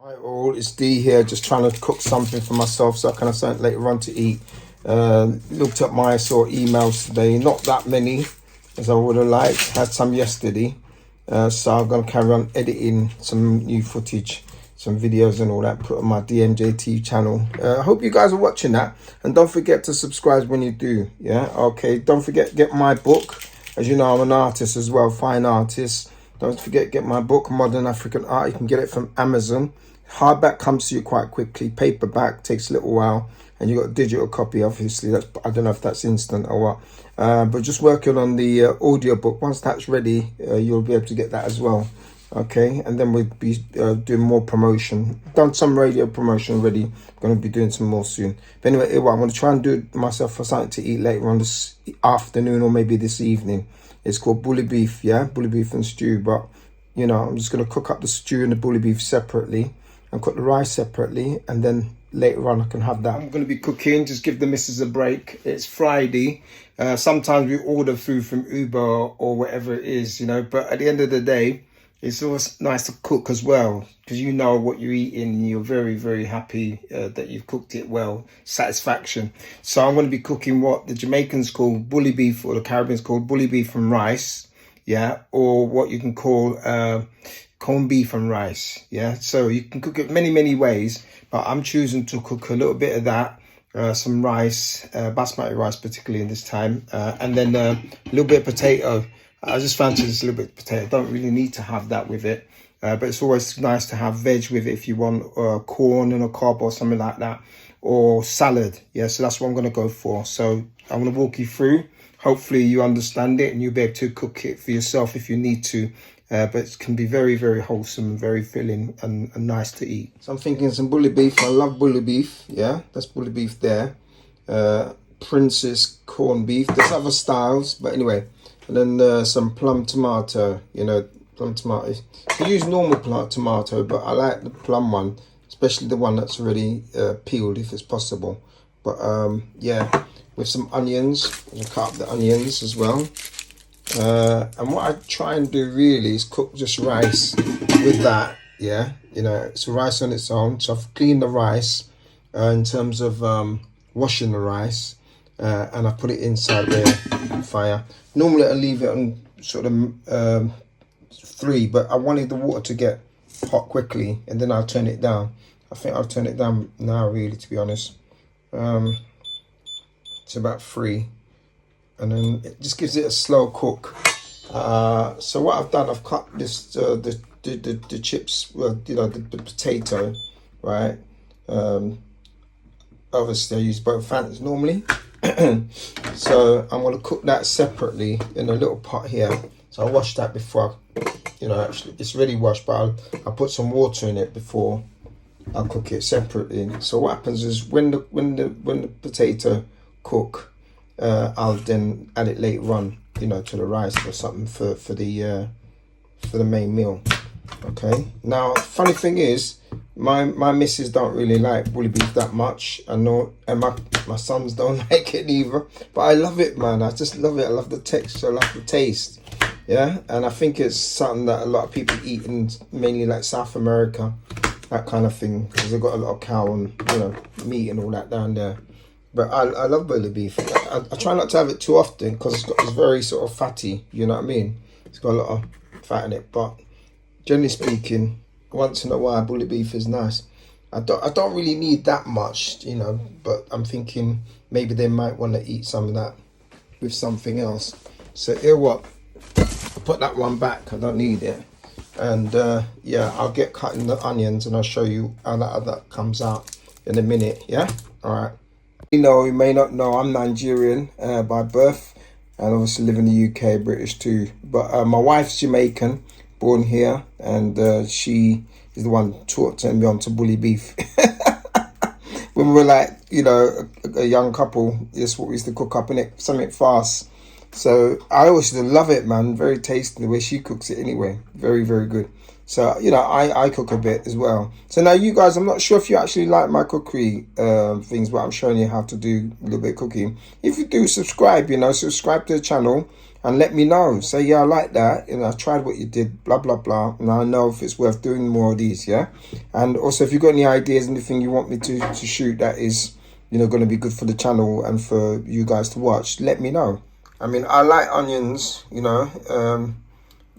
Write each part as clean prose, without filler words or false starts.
Hi all, it's D here, just trying to cook something for myself so I can have something later on to eat. Looked at my sort of emails today, not that many as I would have liked, had some yesterday. So I'm going to carry on editing some new footage, some videos and all that, put on my DMJT channel. I hope you guys are watching that, and don't forget to subscribe when you do, yeah? Okay, don't forget, get my book. As you know, I'm an artist as well, fine artist. Don't forget, get my book, Modern African Art. You can get it from Amazon. Hardback comes to you quite quickly. Paperback takes a little while, and you got a digital copy. Obviously, that's, I don't know if that's instant or what. But just working on the audio book. Once that's ready, you'll be able to get that as well. Okay, and then we'll be doing more promotion. Done some radio promotion already. Going to be doing some more soon. But anyway, I'm going to try and do it myself for something to eat later on this afternoon or maybe this evening. It's called bully beef, yeah, bully beef and stew. But you know, I'm just going to cook up the stew and the bully beef separately, and cook the rice separately, and then later on I can have that. I'm going to be cooking, just give the missus a break. It's Friday. Sometimes we order food from Uber or whatever it is, you know, but at the end of the day, it's always nice to cook as well, because you know what you're eating and you're very, very happy that you've cooked it well. Satisfaction. So I'm going to be cooking what the Jamaicans call bully beef, or the Caribbeans call bully beef and rice, yeah, or what you can call corned beef and rice, yeah. So you can cook it many ways, but I'm choosing to cook a little bit of that, some rice, basmati rice particularly in this time, and then a little bit of potato. I just fancy this little bit of potato. Don't really need to have that with it, but it's always nice to have veg with it if you want corn and a cob or something like that, or salad, yeah. So that's what I'm going to go for. So I'm going to walk you through. Hopefully you understand it and you'll be able to cook it for yourself if you need to. But it can be very, very wholesome, very filling and nice to eat. So I'm thinking some bully beef. I love bully beef. Yeah, that's bully beef there. Princess corned beef. There's other styles, but anyway. And then some plum tomato. You know, plum tomato. You use normal plum tomato, but I like the plum one, especially the one that's already peeled if it's possible. But yeah, with some onions. I'll cut up the onions as well. And what I try and do really is cook just rice with that, yeah. You know, it's rice on its own. So I've cleaned the rice in terms of washing the rice, and I put it inside the fire. Normally I leave it on sort of 3, but I wanted the water to get hot quickly, and then I'll turn it down. I think I'll turn it down now, really, to be honest. It's about 3. And then it just gives it a slow cook. So what I've done, I've cut this the chips, well, you know, the potato, right? Obviously I use both hands normally. So I'm going to cook that separately in a little pot here. So I washed that before, you know, actually it's already washed, but I'll put some water in it before I cook it separately. So what happens is when the potato cook, I'll then add it later on, you know, to the rice or something for the main meal. Okay. Now, funny thing is, my missus don't really like bully beef that much. I know, and my sons don't like it either. But I love it, man. I just love it. I love the texture. I love the taste. Yeah, and I think it's something that a lot of people eat in mainly like South America, that kind of thing, because they've got a lot of cow and, you know, meat and all that down there. But I love bully beef. I try not to have it too often because it's very sort of fatty, you know what I mean? It's got a lot of fat in it. But generally speaking, once in a while, bully beef is nice. I don't really need that much, you know, but I'm thinking maybe they might want to eat some of that with something else. So here what? I'll put that one back. I don't need it. And yeah, I'll get cutting the onions and I'll show you how that comes out in a minute, yeah? All right. You know, you may not know, I'm Nigerian by birth, and obviously live in the UK, British too. But my wife's Jamaican, born here, and she is the one taught me on to bully beef. When we were like, you know, a young couple, that's what we used to cook up, innit? Something fast. So I always used to love it, man. Very tasty the way she cooks it anyway. Very, very good. So, you know, I cook a bit as well. So now you guys, I'm not sure if you actually like my cookery things, but I'm showing you how to do a little bit of cooking. If you do, subscribe, you know, subscribe to the channel and let me know. Say, yeah, I like that. You know, I tried what you did, blah, blah, blah. And I know if it's worth doing more of these, yeah? And also, if you've got any ideas, anything you want me to shoot that is, you know, going to be good for the channel and for you guys to watch, let me know. I mean, I like onions, you know.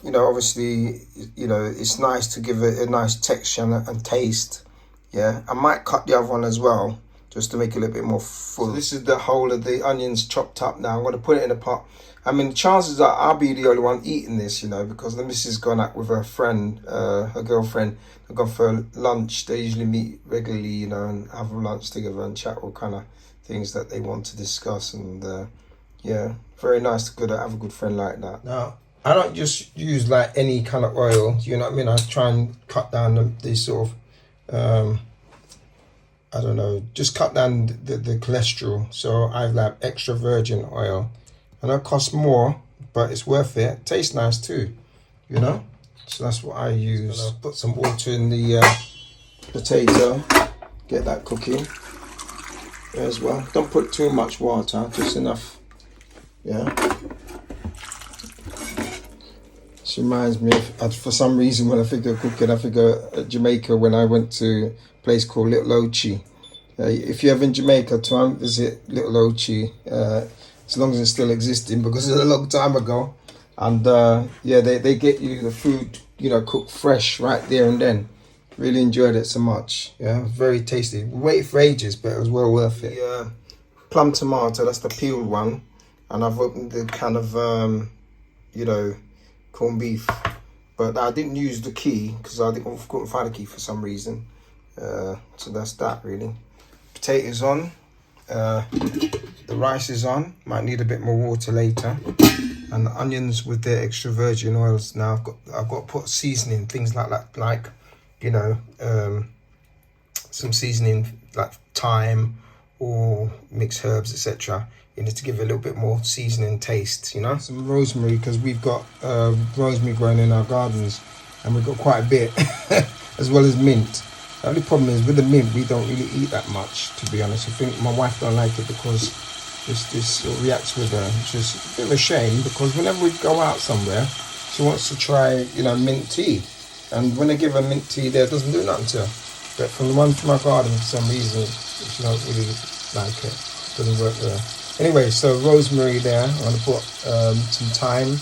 You know, obviously, you know, it's nice to give it a nice texture and taste. Yeah, I might cut the other one as well, just to make it a little bit more full. So this is the whole of the onions chopped up now. I'm going to put it in a pot. I mean, the chances are I'll be the only one eating this, you know, because the missus gone out with her friend, her girlfriend. They've gone for lunch. They usually meet regularly, you know, and have lunch together and chat all kind of things that they want to discuss. And yeah, very nice to have a good friend like that. Now, I don't just use like any kind of oil, you know what I mean? I try and cut down these sort of, I don't know, just cut down the cholesterol. So I have like extra virgin oil. I know it costs more, but it's worth it. Tastes nice too, you know? So that's what I use. So put some water in the potato, get that cooking as well. Don't put too much water, just enough, yeah? This reminds me of, for some reason, when I think of cooking, I think of Jamaica when I went to a place called Little Ochi. If you're ever in Jamaica, try and visit Little Ochi, as long as it's still existing, because it's a long time ago. And yeah, they get you the food, you know, cooked fresh right there and then. Really enjoyed it so much. Yeah, very tasty. We waited for ages, but it was well worth it. The plum tomato, that's the peeled one. And I've opened the kind of, you know, corned beef, but I didn't use the key because I couldn't find a key for some reason. So that's that really. Potatoes on, the rice is on. Might need a bit more water later. And the onions with the extra virgin oils. Now I've got to put seasoning, things like that, like, you know, some seasoning like thyme or mixed herbs, etc. You need to give it a little bit more seasoning taste, you know. Some rosemary, because we've got rosemary growing in our gardens, and we've got quite a bit, as well as mint. The only problem is with the mint, we don't really eat that much, to be honest. I think my wife don't like it because this reacts with her, which is a bit of a shame, because whenever we go out somewhere, she wants to try, you know, mint tea. And when I give her mint tea there, it doesn't do nothing to her. But from the one from our garden, for some reason, she don't really like it. It doesn't work with her. Anyway, so rosemary there. I'm going to put some thyme.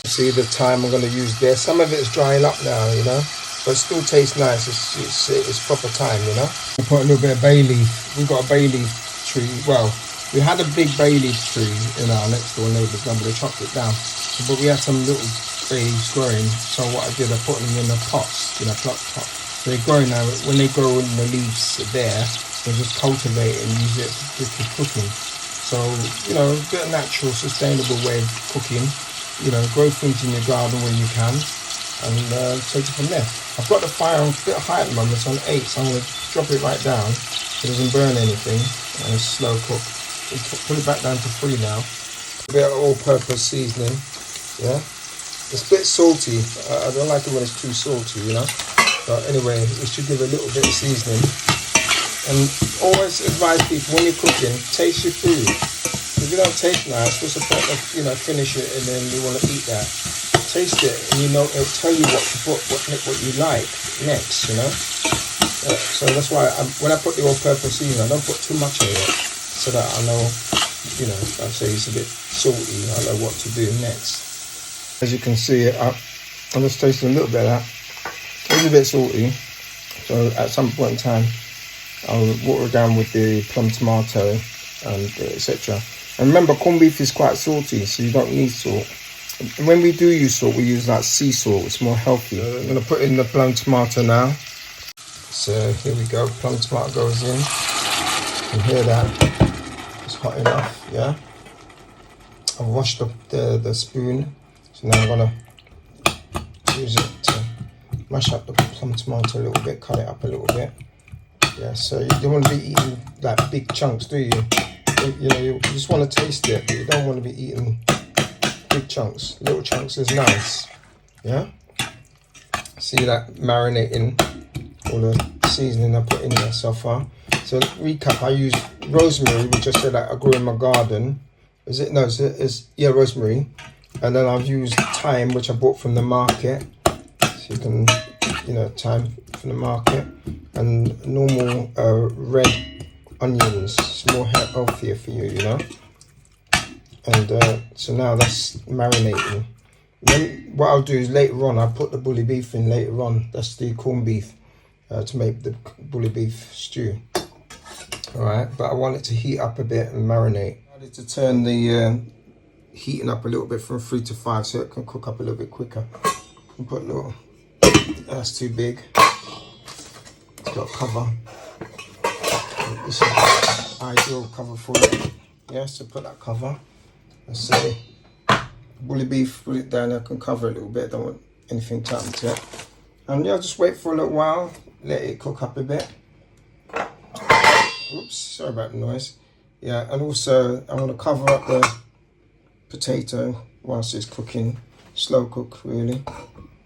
See the thyme I'm going to use there. Some of it's drying up now, you know, but it still tastes nice. It's proper thyme, you know. We put a little bit of bay leaf. We've got a bay leaf tree. Well, we had a big bay leaf tree in our next door neighbour's garden, but they chopped it down. But we had some little bay leaves growing. So what I did, I put them in the pots, you know, pot. So they're growing now. When they grow in the leaves there, they just cultivate and use it for cooking. So, you know, a bit of natural, sustainable way of cooking. You know, grow things in your garden when you can, and take it from there. I've got the fire on a bit high at the moment, it's on 8, so I'm going to drop it right down so it doesn't burn anything, and it's slow cook. Put it back down to 3 now. A bit of all-purpose seasoning, yeah. It's a bit salty. I don't like it when it's too salty, you know. But anyway, it should give a little bit of seasoning. And always advise people, when you're cooking, taste your food. If you don't taste nice, what's the point of, you know, finish it and then you want to eat that? Taste it, and you know, it'll tell you what to put, what you like next, you know. So that's why when I put the all-purpose seasoning, I don't put too much of it, so that I know, you know, if I say it's a bit salty, I know what to do next. As you can see, I'm just tasting a little bit of that. It's a bit salty, so at some point in time, I'll water it down with the plum tomato and etc. And remember, corned beef is quite salty, so you don't need salt. And when we do use salt, we use like sea salt. It's more healthy. So I'm going to put in the plum tomato now. So here we go. Plum tomato goes in. You can hear that. It's hot enough, yeah. I've washed up the spoon. So now I'm going to use it to mash up the plum tomato a little bit, cut it up a little bit. Yeah, so you don't want to be eating like big chunks, do you? You know, you just want to taste it, but you don't want to be eating big chunks. Little chunks is nice. Yeah. See that marinating all the seasoning I put in there so far. So recap: I use rosemary, which I said that I grew in my garden. Is it? No, it's yeah, rosemary. And then I've used thyme, which I bought from the market. So you can, you know, thyme from the market. And normal red onions. It's more healthier for you, you know. And so now that's marinating. Then what I'll do is later on, I'll put the bully beef in later on. That's the corned beef to make the bully beef stew. Alright, but I want it to heat up a bit and marinate. I need to turn the heating up a little bit from 3 to 5 so it can cook up a little bit quicker. And put a little, that's too big. It's got a cover. This is the ideal cover for it. Yeah, so put that cover. Let's say bully beef, put it down, I can cover it a little bit, don't want anything to happen to it. And yeah, just wait for a little while, let it cook up a bit. Oops, sorry about the noise. Yeah, and also I want to cover up the potato whilst it's cooking, slow cook really.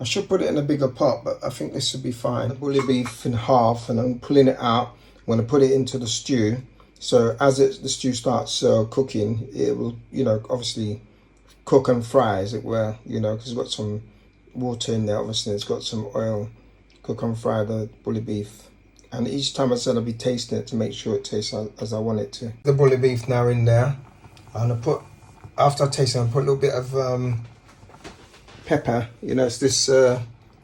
I should put it in a bigger pot, but I think this should be fine. The bully beef in half, and I'm pulling it out. I'm going to put it into the stew. So as the stew starts cooking, it will, you know, obviously cook and fry as it were, you know, because it's got some water in there, obviously it's got some oil. Cook and fry the bully beef. And each time I said I'll be tasting it to make sure it tastes as I want it to. The bully beef now in there. And I put, after I taste it, I put a little bit of pepper. You know, it's this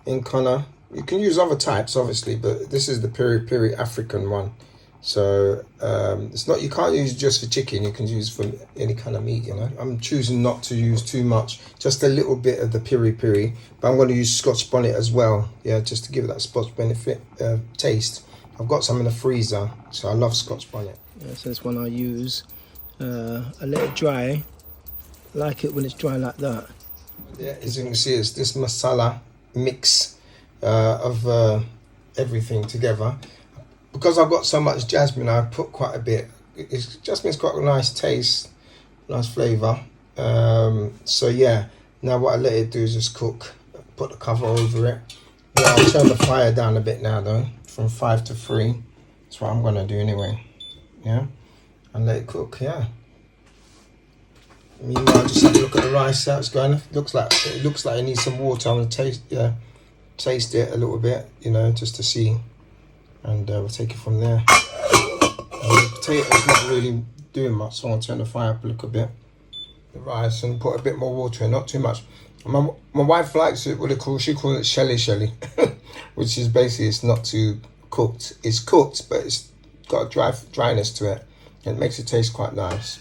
in colour. You can use other types, obviously, but this is the piri African one. So it's not, you can't use just for chicken. You can use for any kind of meat, you know. I'm choosing not to use too much, just a little bit of the piri, but I'm going to use Scotch Bonnet as well. Yeah, just to give it that Scotch benefit taste. I've got some in the freezer, so I love Scotch Bonnet. Yeah, so this one I use. I let it dry. I like it when it's dry like that. Yeah, as you can see, it's this masala mix of everything together. Because I've got so much jasmine, I put quite a bit. Jasmine's got a nice taste, nice flavour. So yeah, now what I let it do is just cook. Put the cover over it. Yeah, I'll turn the fire down a bit now though, from 5 to 3. That's what I'm gonna do anyway. Yeah, and let it cook. Yeah. Meanwhile, just have a look at the rice. How it's going. It looks like it needs some water. I'm gonna taste it a little bit, you know, just to see. And we'll take it from there. The potato's not really doing much, so I'll turn the fire up a little bit. The rice and put a bit more water in, not too much. My wife likes it, she calls it shelly, which is basically it's not too cooked. It's cooked, but it's got a dryness to it. It makes it taste quite nice.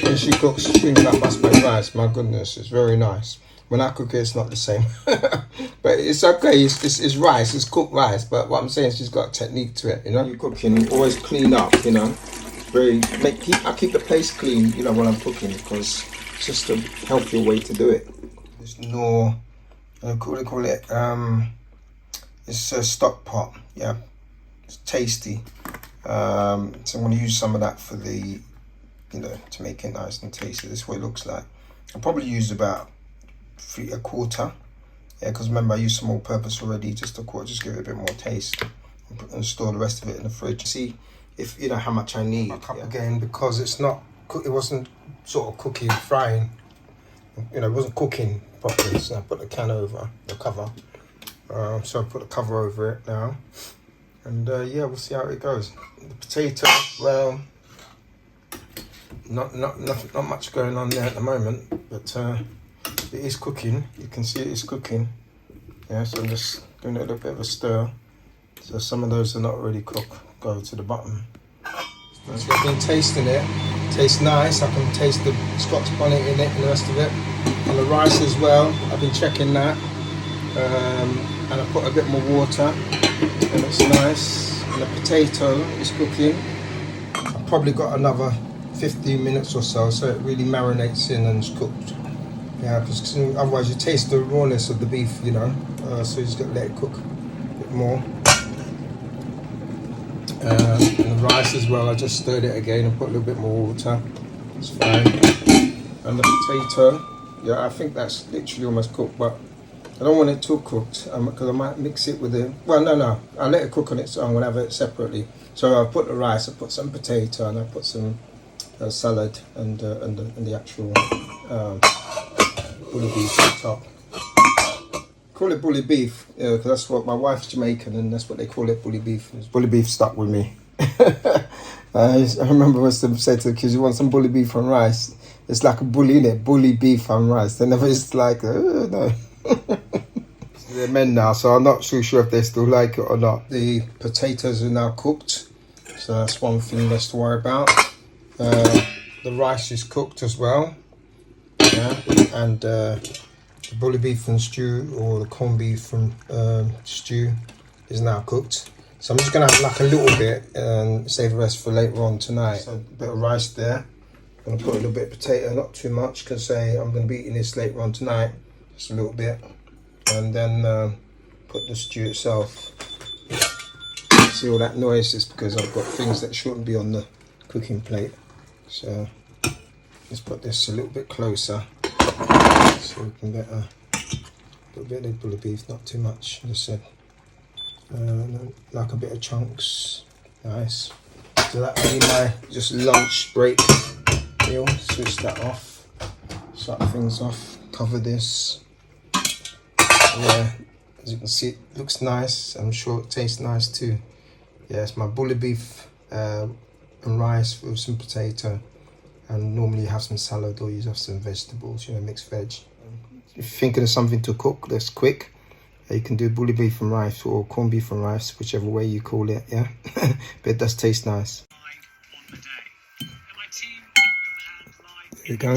When she cooks things like basmati rice, my goodness, it's very nice. When I cook it, it's not the same. But it's okay, it's rice, it's cooked rice. But what I'm saying is she's got a technique to it, you know. You're cooking, always clean up, you know. I keep the place clean, you know, when I'm cooking, because it's just a healthier way to do it. This Knorr, what do they call it? It's a stock pot, yeah. It's tasty. So I'm going to use some of that for the, you know, to make it nice and tasty. This is what it looks like. I'll probably use about a quarter, yeah, because remember I used some all-purpose already, just a quarter, just give it a bit more taste, and store the rest of it in the fridge. See if you know how much I need. Yeah. Again, because it wasn't sort of cooking, frying, you know, it wasn't cooking properly, so I put the can over the cover. So I put the cover over it now, and yeah, we'll see how it goes. The potato, well, not much going on there at the moment, but it is cooking. You can see it is cooking. Yeah, so I'm just doing a little bit of a stir. So some of those are not already cooked. Go to the bottom. So I've been tasting it. Tastes nice. I can taste the Scotch Bonnet in it and the rest of it. And the rice as well. I've been checking that. And I put a bit more water. And it's nice. And the potato is cooking. I've probably got another 15 minutes or so it really marinates in and is cooked. Yeah, because otherwise you taste the rawness of the beef, you know. So you just got to let it cook a bit more. And the rice as well, I just stirred it again and put a little bit more water. It's fine. And the potato, yeah, I think that's literally almost cooked, but I don't want it too cooked because I might mix it with the. Well, no, I'll let it cook on its own. We'll have it separately. So I put the rice, I put some potato, and I put some salad and the actual bully beef on top. Call it bully beef, because that's what my wife's Jamaican, and that's what they call it, bully beef. Bully beef stuck with me. I remember when they said to the kids, "You want some bully beef and rice?" It's like a bully, innit? Bully beef and rice. They never just like, no. They're men now, so I'm not too sure if they still like it or not. The potatoes are now cooked, so that's one thing less to worry about. The rice is cooked as well, yeah, and the bully beef and stew, or the corned beef and stew, is now cooked. So I'm just gonna have like a little bit and save the rest for later on tonight. So a bit of rice there. I'm gonna put a little bit of potato, not too much, because I'm gonna be eating this later on tonight. Just a little bit, and then put the stew itself. See all that noise is because I've got things that shouldn't be on the cooking plate. So let's put this a little bit closer, so we can get a little bit of bully beef, not too much, as I said. Like a bit of chunks, nice. So that'll be my just lunch break meal. Switch that off, shut things off, cover this. Yeah, as you can see, it looks nice. I'm sure it tastes nice too. Yeah, it's my bully beef and rice with some potato, and normally you have some salad or you have some vegetables, mixed veg. If you're thinking of something to cook that's quick, you can do bully beef and rice or corned beef and rice, whichever way you call it, yeah. But it does taste nice. There you go.